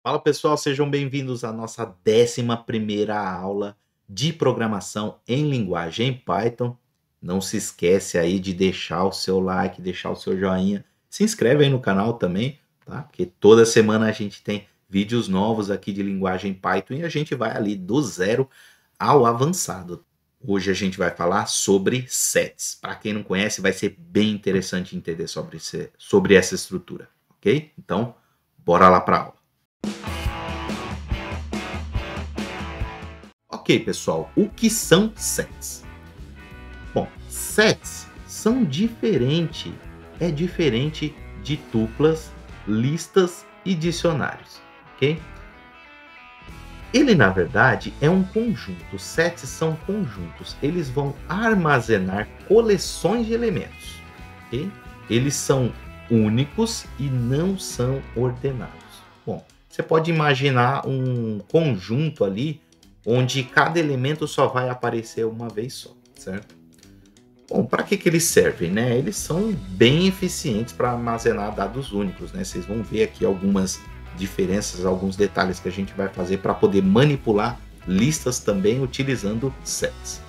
Fala pessoal, sejam bem-vindos à nossa 11ª aula de programação em linguagem Python. Não se esquece aí de deixar o seu like, deixar o seu joinha, se inscreve aí no canal também, tá? Porque toda semana a gente tem vídeos novos aqui de linguagem Python e a gente vai ali do zero ao avançado. Hoje a gente vai falar sobre sets. Para quem não conhece, vai ser bem interessante entender sobre essa estrutura, ok? Então, bora lá para a aula. Ok, pessoal, o que são sets? Bom, sets são diferente de tuplas, listas e dicionários, ok? Ele, na verdade, é um conjunto. Sets são conjuntos. Eles vão armazenar coleções de elementos, ok? Eles são únicos e não são ordenados. Bom, você pode imaginar um conjunto ali onde cada elemento só vai aparecer uma vez só, certo? Bom, para que eles servem, né? Eles são bem eficientes para armazenar dados únicos, né? Vocês vão ver aqui algumas diferenças, alguns detalhes que a gente vai fazer para poder manipular listas também utilizando sets.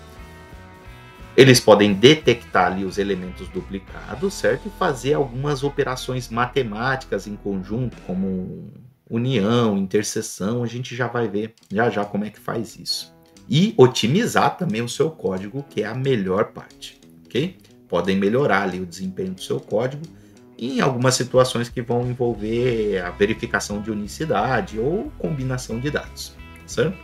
Eles podem detectar ali os elementos duplicados, certo? E fazer algumas operações matemáticas em conjunto, como união, interseção, a gente já vai ver já como é que faz isso. E otimizar também o seu código, que é a melhor parte, ok? Podem melhorar ali o desempenho do seu código em algumas situações que vão envolver a verificação de unicidade ou combinação de dados, certo?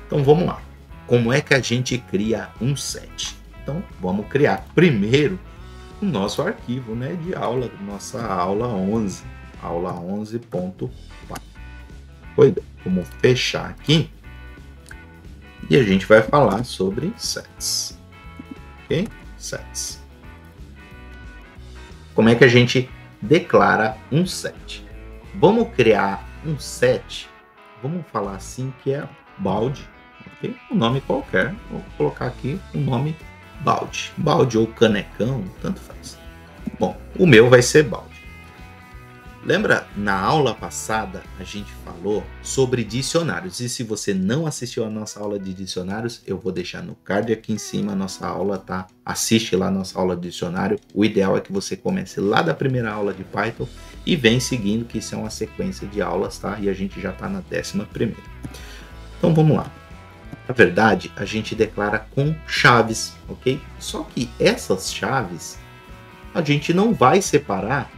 Então vamos lá. Como é que a gente cria um set? Então vamos criar primeiro o nosso arquivo, né, de aula, nossa aula 11, aula 11.py. Pois bem, vamos fechar aqui e a gente vai falar sobre sets, ok? Sets. Como é que a gente declara um set? Vamos criar um set, vamos falar assim que é balde, ok? Um nome qualquer, vou colocar aqui um nome balde ou canecão, tanto faz. Bom, o meu vai ser balde. Lembra, na aula passada a gente falou sobre dicionários, e se você não assistiu a nossa aula de dicionários, eu vou deixar no card aqui em cima a nossa aula, tá? Assiste lá a nossa aula de dicionário. O ideal é que você comece lá da primeira aula de Python e vem seguindo, que isso é uma sequência de aulas, tá? E a gente já está na 11ª. Então vamos lá. Na verdade, a gente declara com chaves, ok? Só que essas chaves, a gente não vai separar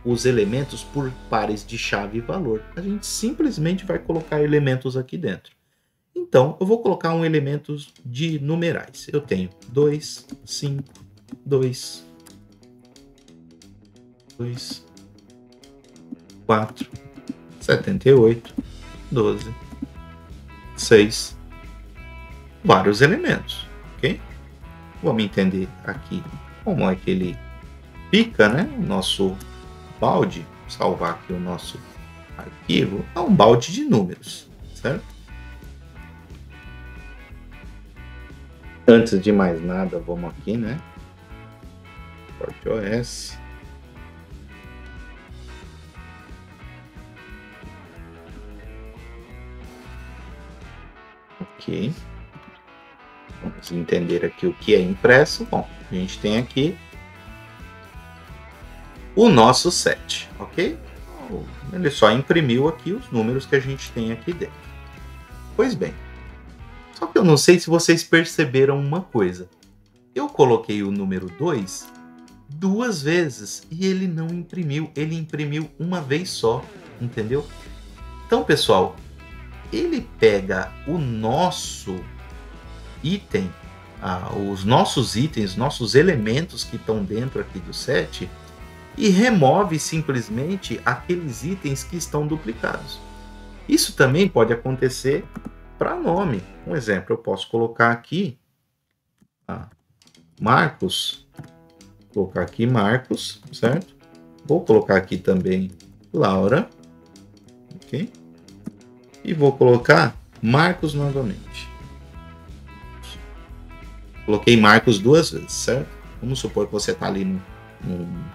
os elementos por pares de chave e valor. A gente simplesmente vai colocar elementos aqui dentro. Então, eu vou colocar um elemento de numerais. Eu tenho 2, 5, 2, 2, 4, 78, 12, 6, vários elementos, ok? Vamos entender aqui como é que ele fica, né? O nosso balde, salvar aqui o nosso arquivo, é um balde de números, certo? Antes de mais nada, vamos aqui, né? ForteOS. Ok. Vamos entender aqui o que é impresso. Bom, a gente tem aqui o nosso set, ok? Ele só imprimiu aqui os números que a gente tem aqui dentro. Pois bem, só que eu não sei se vocês perceberam uma coisa. Eu coloquei o número 2 duas vezes e ele não imprimiu. Ele imprimiu uma vez só, entendeu? Então, pessoal, ele pega o nosso item, os nossos itens, nossos elementos que estão dentro aqui do set e remove simplesmente aqueles itens que estão duplicados. Isso também pode acontecer para nome. Um exemplo, eu posso colocar aqui Marcos, colocar aqui Marcos, certo? Vou colocar aqui também Laura, ok? E vou colocar Marcos novamente. Coloquei Marcos duas vezes, certo? Vamos supor que você está ali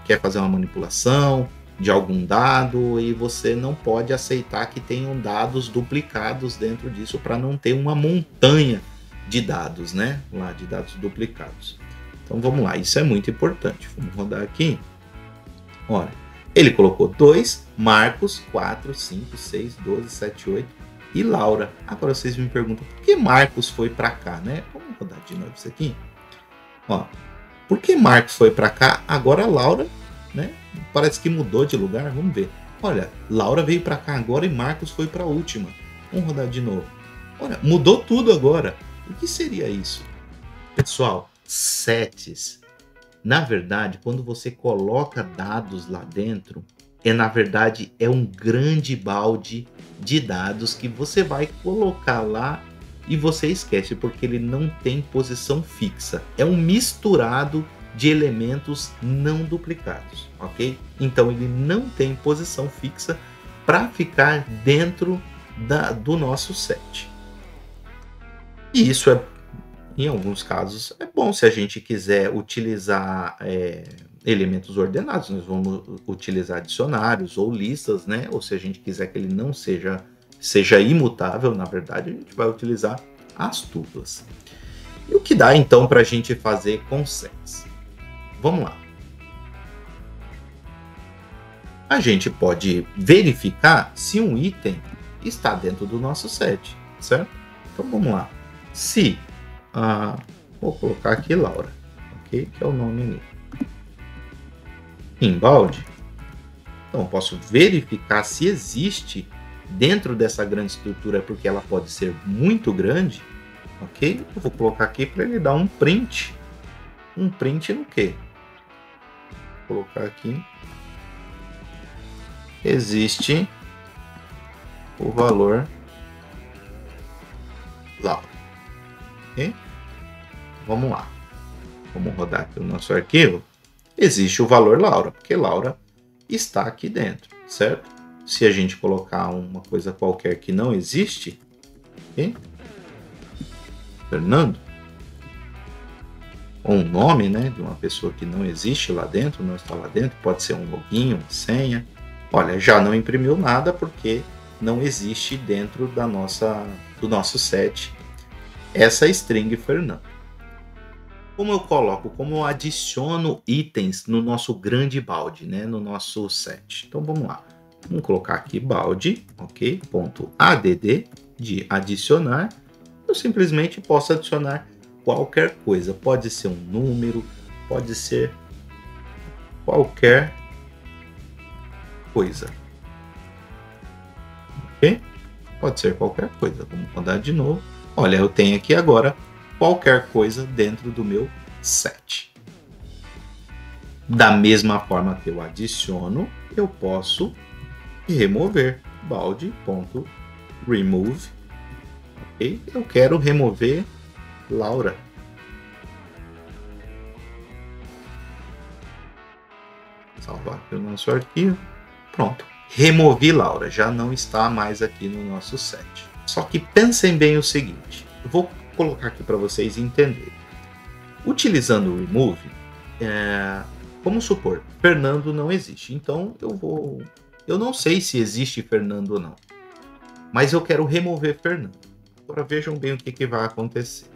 quer fazer uma manipulação, de algum dado e você não pode aceitar que tenham dados duplicados dentro disso para não ter uma montanha de dados, né? Lá de dados duplicados. Então vamos lá, isso é muito importante. Vamos rodar aqui. Olha, ele colocou 2, Marcos, 4, 5, 6, 12, 7, 8 e Laura. Agora vocês me perguntam por que Marcos foi para cá, né? Vamos rodar de novo isso aqui. Ó, por que Marcos foi para cá? Agora Laura, né? Parece que mudou de lugar. Vamos ver. Olha, Laura veio para cá agora e Marcos foi para a última. Vamos rodar de novo. Olha, mudou tudo agora. O que seria isso? Pessoal, sets. Na verdade, quando você coloca dados lá dentro, na verdade é um grande balde de dados que você vai colocar lá e você esquece, porque ele não tem posição fixa. É um misturado de elementos não duplicados, ok? Então ele não tem posição fixa para ficar dentro do nosso set. E isso é, em alguns casos, é bom se a gente quiser utilizar elementos ordenados. Nós vamos utilizar dicionários ou listas, né? Ou se a gente quiser que ele não seja imutável, na verdade, a gente vai utilizar as tuplas. E o que dá, então, para a gente fazer com sets? Vamos lá. A gente pode verificar se um item está dentro do nosso set, certo? Então, vamos lá. Se, vou colocar aqui Laura, ok? Que é o nome ali. Embalde. Então, eu posso verificar se existe dentro dessa grande estrutura, porque ela pode ser muito grande, ok? Eu vou colocar aqui para ele dar um print. Um print no quê? Vou colocar aqui. Existe o valor Laura. Okay? Vamos lá. Vamos rodar aqui o nosso arquivo. Existe o valor Laura, porque Laura está aqui dentro, certo? Se a gente colocar uma coisa qualquer que não existe, okay? Fernando, ou um nome, né, de uma pessoa que não existe lá dentro, não está lá dentro, pode ser um login, uma senha. Olha, já não imprimiu nada porque não existe dentro do nosso set essa string Fernando. Como eu coloco, como eu adiciono itens no nosso grande balde, né, no nosso set? Então vamos lá. Vamos colocar aqui balde, ok? .add de adicionar. Eu simplesmente posso adicionar qualquer coisa. Pode ser um número, pode ser qualquer coisa. Ok? Pode ser qualquer coisa. Vamos rodar de novo. Olha, eu tenho aqui agora qualquer coisa dentro do meu set. Da mesma forma que eu adiciono, eu posso remover balde.remove. Ok? Eu quero remover Laura. Salvar aqui o nosso arquivo. Pronto. Removi Laura. Já não está mais aqui no nosso set. Só que pensem bem o seguinte. Eu vou colocar aqui para vocês entenderem. Utilizando o remove, vamos supor, Fernando não existe. Então eu não sei se existe Fernando ou não. Mas eu quero remover Fernando. Agora vejam bem o que vai acontecer.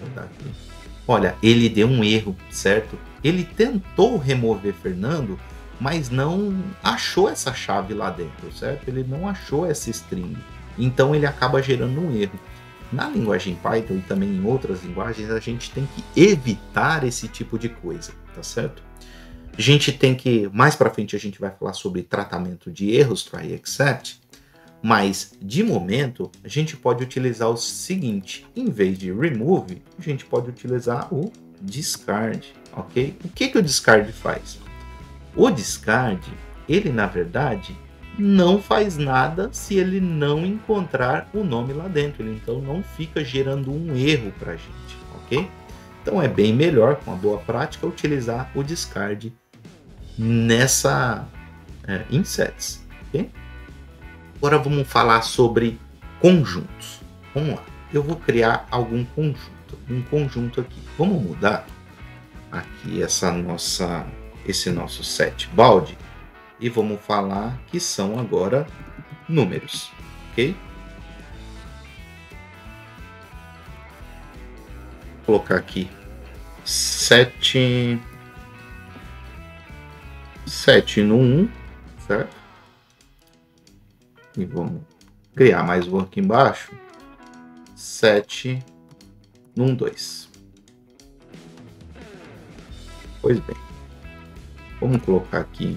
Vou dar aqui. Olha, ele deu um erro, certo? Ele tentou remover Fernando, mas não achou essa chave lá dentro, certo? Ele não achou essa string. Então ele acaba gerando um erro. Na linguagem Python e também em outras linguagens, a gente tem que evitar esse tipo de coisa, tá certo? A gente tem que, mais para frente a gente vai falar sobre tratamento de erros, try except, mas de momento a gente pode utilizar o seguinte, em vez de remove, a gente pode utilizar o discard, ok? O que o discard faz? O discard, ele na verdade não faz nada se ele não encontrar o nome lá dentro. Ele então não fica gerando um erro para a gente, ok? Então é bem melhor, com a boa prática, utilizar o discard nessa em sets, ok? Agora vamos falar sobre conjuntos. Vamos lá. Eu vou criar algum conjunto, um conjunto aqui. Vamos mudar aqui esse nosso set balde e vamos falar que são agora números, ok? Vou colocar aqui 7 no 1, certo? E vamos criar mais um aqui embaixo. 7 no 2. Pois bem, vamos colocar aqui,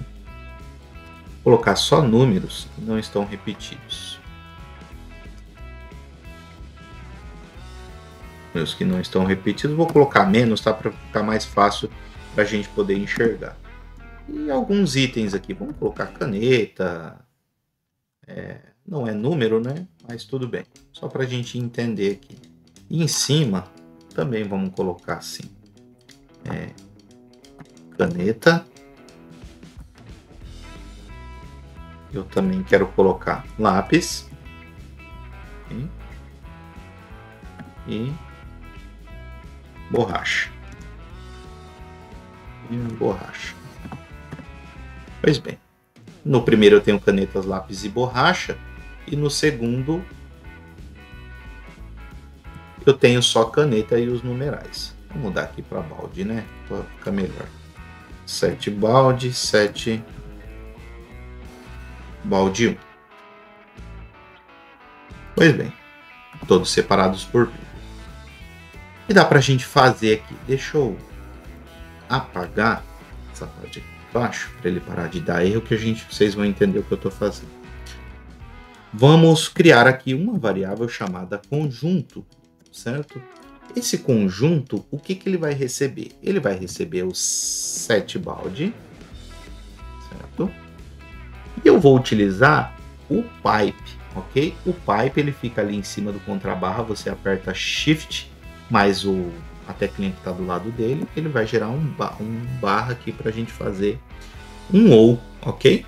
colocar só números que não estão repetidos. Números que não estão repetidos, vou colocar menos, tá? Para ficar mais fácil para a gente poder enxergar. E alguns itens aqui, vamos colocar caneta, não é número, né? Mas tudo bem, só para a gente entender aqui. E em cima também vamos colocar assim, caneta. Eu também quero colocar lápis e borracha. Pois bem, no primeiro eu tenho canetas, lápis e borracha, e no segundo eu tenho só caneta e os numerais. Vou mudar aqui para balde, né? Para ficar melhor. 7 balde, 7 balde 1. Pois bem, todos separados por vírgula. E dá para a gente fazer aqui. Deixa eu apagar essa parte aqui embaixo para ele parar de dar erro, que vocês vão entender o que eu estou fazendo. Vamos criar aqui uma variável chamada conjunto, certo? Esse conjunto, o que ele vai receber? Ele vai receber os 7 balde, certo? E eu vou utilizar o pipe, ok? O pipe ele fica ali em cima do contrabarra, você aperta Shift mais a teclinha que está do lado dele, ele vai gerar um barra aqui para a gente fazer um ou, ok?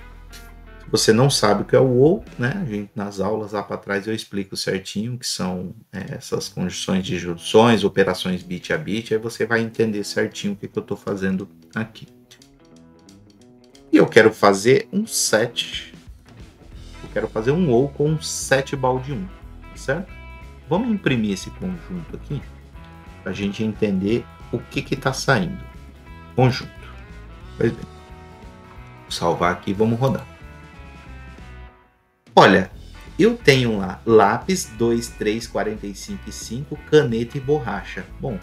Se você não sabe o que é o ou, né? Nas aulas lá para trás eu explico certinho o que são essas conjunções de junções, operações bit a bit, aí você vai entender certinho o que eu estou fazendo aqui. E eu quero fazer um set, eu quero fazer um ou com 7 balde 1, certo? Vamos imprimir esse conjunto aqui para a gente entender o que está saindo. Conjunto. Pois bem. Vou salvar aqui e vamos rodar. Olha, eu tenho lá lápis 2, 3, 45 e 5, caneta e borracha. Bom,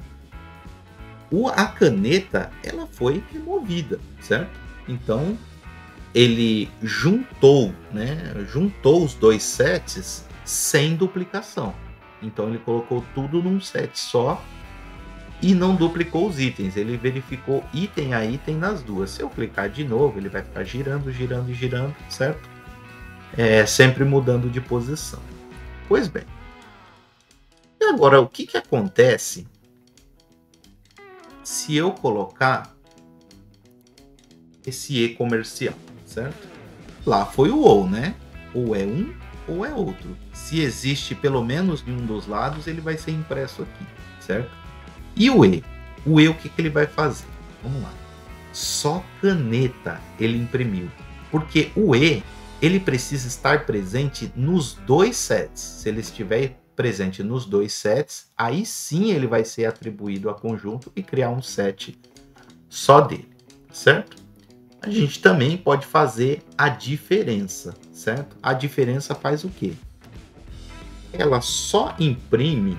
a caneta ela foi removida, certo? Então ele juntou, né? Juntou os dois sets sem duplicação. Então ele colocou tudo num set só e não duplicou os itens. Ele verificou item a item nas duas. Se eu clicar de novo, ele vai ficar girando, girando e girando, certo? Sempre mudando de posição. Pois bem. E agora, o que acontece se eu colocar esse E comercial, certo? Lá foi o ou, né? Ou é um ou é outro. Se existe pelo menos em um dos lados, ele vai ser impresso aqui, certo? E o E? O E, o que ele vai fazer? Vamos lá. Só caneta ele imprimiu. Porque o E, ele precisa estar presente nos dois sets. Se ele estiver presente nos dois sets, aí sim ele vai ser atribuído a conjunto e criar um set só dele, certo? A gente também pode fazer a diferença, certo? A diferença faz o quê? Ela só imprime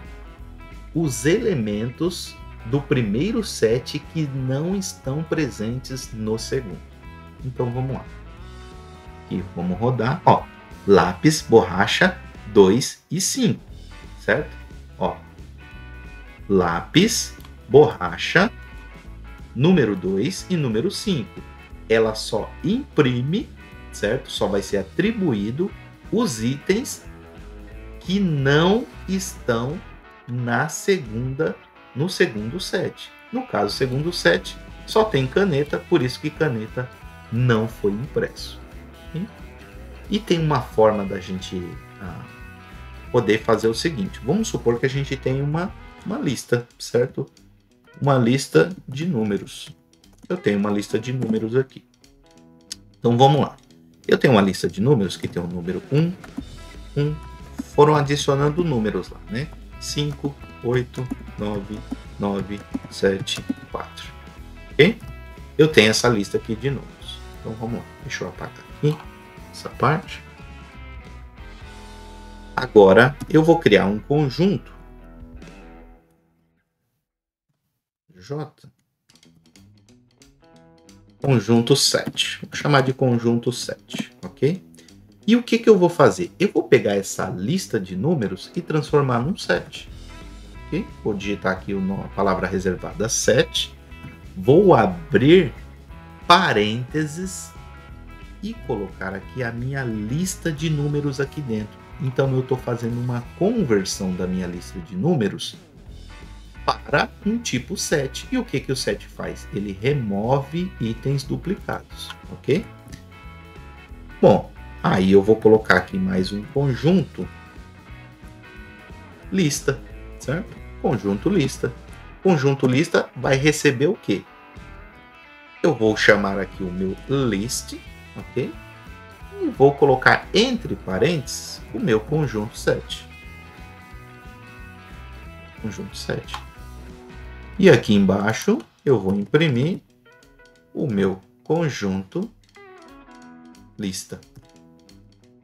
os elementos do primeiro set que não estão presentes no segundo. Então vamos lá. Aqui vamos rodar, ó, lápis, borracha 2 e 5, certo? Ó, lápis, borracha, número 2 e número 5. Ela só imprime, certo? Só vai ser atribuído os itens que não estão no segundo set. No caso, segundo set só tem caneta, por isso que caneta não foi impresso. E tem uma forma da gente poder fazer o seguinte. Vamos supor que a gente tem uma lista, certo? Uma lista de números. Eu tenho uma lista de números aqui. Então vamos lá. Eu tenho uma lista de números que tem o número 1, 1, foram adicionando números lá, né? 5, 8, 9, 9, 7, 4. Ok? Eu tenho essa lista aqui de números. Então vamos lá, deixa eu apagar aqui essa parte. Agora eu vou criar um conjunto J, conjunto 7. Vou chamar de conjunto 7, ok? E o que eu vou fazer? Eu vou pegar essa lista de números e transformar num set. Okay? Vou digitar aqui a palavra reservada 7. Vou abrir parênteses e colocar aqui a minha lista de números aqui dentro. Então eu estou fazendo uma conversão da minha lista de números para um tipo set. E o que o set faz? Ele remove itens duplicados, ok? Bom, aí eu vou colocar aqui mais um conjunto lista, certo? Conjunto lista. Conjunto lista vai receber o quê? Eu vou chamar aqui o meu list, ok? E vou colocar entre parênteses o meu conjunto 7. Conjunto 7. E aqui embaixo eu vou imprimir o meu conjunto lista.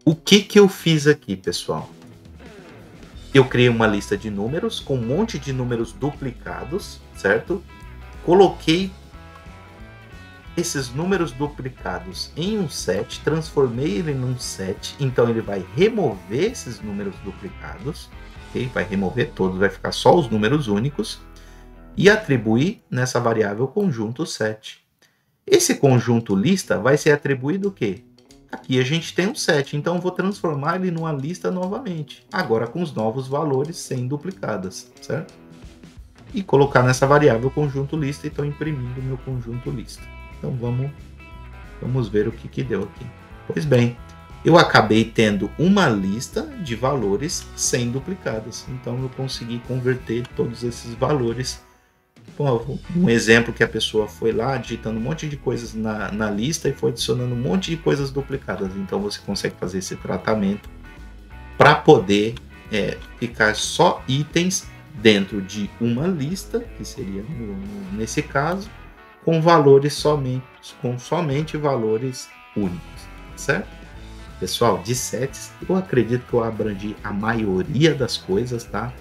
O que eu fiz aqui, pessoal? Eu criei uma lista de números com um monte de números duplicados, certo? Coloquei esses números duplicados em um set, transformei ele num set, então ele vai remover esses números duplicados, ok? Vai remover todos, vai ficar só os números únicos e atribuir nessa variável conjunto set. Esse conjunto lista vai ser atribuído o quê? Aqui a gente tem um set, então eu vou transformar ele numa lista novamente, agora com os novos valores sem duplicadas, certo? E colocar nessa variável conjunto lista e estou imprimindo o meu conjunto lista. Então vamos ver o que deu aqui. Pois bem, eu acabei tendo uma lista de valores sem duplicadas. Então eu consegui converter todos esses valores. Bom, um exemplo que a pessoa foi lá digitando um monte de coisas na lista e foi adicionando um monte de coisas duplicadas. Então você consegue fazer esse tratamento para poder ficar só itens dentro de uma lista, que seria nesse caso, com valores somente valores únicos, certo? Pessoal, de sets, eu acredito que eu abrangi a maioria das coisas, tá?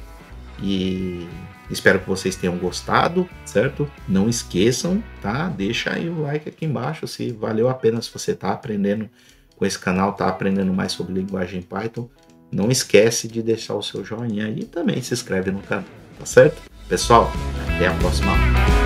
E espero que vocês tenham gostado, certo? Não esqueçam, tá? Deixa aí o like aqui embaixo se valeu a pena, se você tá aprendendo com esse canal, tá aprendendo mais sobre linguagem Python. Não esquece de deixar o seu joinha aí e também se inscreve no canal, tá certo? Pessoal, até a próxima aula.